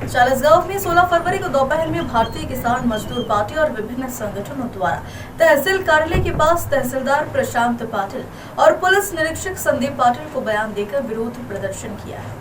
चालीसगांव में 16 फरवरी को दोपहर में भारतीय किसान मजदूर पार्टी और विभिन्न संगठनों द्वारा तहसील कार्यालय के पास तहसीलदार प्रशांत पाटिल और पुलिस निरीक्षक संदीप पाटिल को बयान देकर विरोध प्रदर्शन किया है।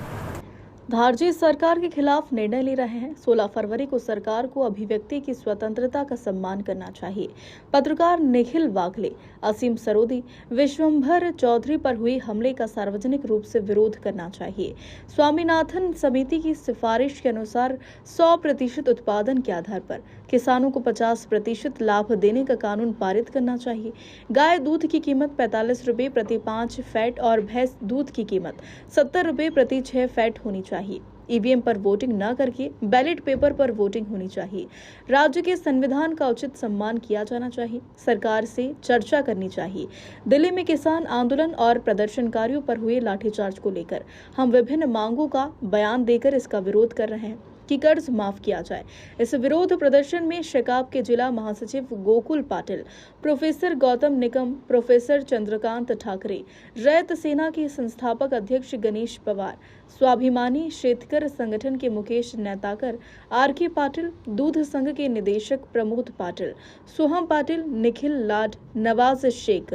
धारजी सरकार के खिलाफ निर्णय ले रहे हैं। 16 फरवरी को सरकार को अभिव्यक्ति की स्वतंत्रता का सम्मान करना चाहिए। पत्रकार निखिल वागले, असीम सरोदी, विश्वंभर चौधरी पर हुई हमले का सार्वजनिक रूप से विरोध करना चाहिए। स्वामीनाथन समिति की सिफारिश के अनुसार 100% उत्पादन के आधार पर किसानों को 50% लाभ देने का कानून पारित करना चाहिए। गाय दूध की कीमत 45 रुपये प्रति 5 फैट और भैंस दूध की कीमत 70 रुपये प्रति 6 फैट होनी चाहिए। ईवीएम पर वोटिंग न करके बैलेट पेपर पर वोटिंग होनी चाहिए। राज्य के संविधान का उचित सम्मान किया जाना चाहिए। सरकार से चर्चा करनी चाहिए। दिल्ली में किसान आंदोलन और प्रदर्शनकारियों पर हुए लाठीचार्ज को लेकर हम विभिन्न मांगों का बयान देकर इसका विरोध कर रहे हैं कि कर्ज माफ किया जाए। इस विरोध प्रदर्शन में शेकाप के जिला महासचिव गोकुल पाटिल, प्रोफेसर गौतम निकम, प्रोफेसर चंद्रकांत ठाकरे, रैत सेना के संस्थापक अध्यक्ष गणेश पवार, स्वाभिमानी शेतकर संगठन के मुकेश नेताकर, आर.के. पाटिल, दूध संघ के निदेशक प्रमोद पाटिल, सोहम पाटिल, निखिल लाड, नवाज शेख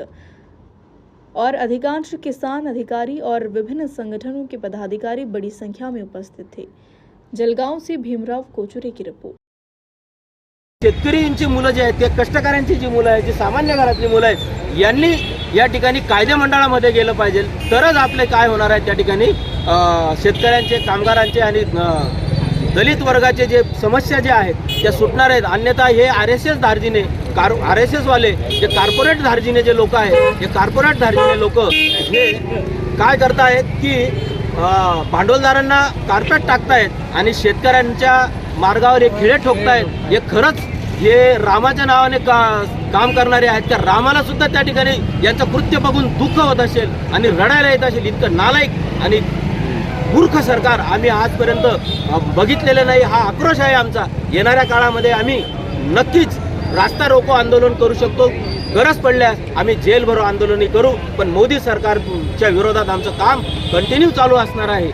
और अधिकांश किसान अधिकारी और विभिन्न संगठनों के पदाधिकारी बड़ी संख्या में उपस्थित थे। जलगाव से भीमराव कोचुरे की रिपोर्ट। शेतकऱ्यांची मुलं जे आहेत ते कष्टकऱ्यांची जी मुलं आहेत, जी सामान्य घरातली मुलं आहेत, यांनी या ठिकाणी कायदे मंडळामध्ये गेलं पाहिजे, तरच आपले काय होणार आहे त्या ठिकाणी शेतकऱ्यांचे, कामगारांचे आणि दलित वर्गाचे जे समस्या जे आहेत त्या सुटणार आहेत। अन्यथा हे आरएसएस धार्जिने आरएसएस वाले जे कॉर्पोरेट धार्जिने जे लोक आहेत, हे कॉर्पोरेट धार्जिने लोक हे काय करतायत की भांडवलदारांना कार्पेट टाकतायत आणि शेतकऱ्यांच्या मार्गावर एक खिळे ठोकतायत। हे खरंच हे रामाच्या नावाने काम करणारे आहेत का? रामाला सुद्धा त्या ठिकाणी यांचं कृत्य बघून दुःख होत असेल आणि रडायला येत असेल। इतकं नालायक आणि मूर्ख सरकार आम्ही आजपर्यंत बघितलेलं नाही। हा आक्रोश आहे आमचा। येणाऱ्या काळामध्ये आम्ही नक्कीच रास्ता रोको आंदोलन करू शकतो। गरज पडल्यास आम्ही जेल भरो आंदोलनही करू, पण मोदी सरकारच्या विरोधात आमचं काम कंटिन्यू चालू असणार आहे।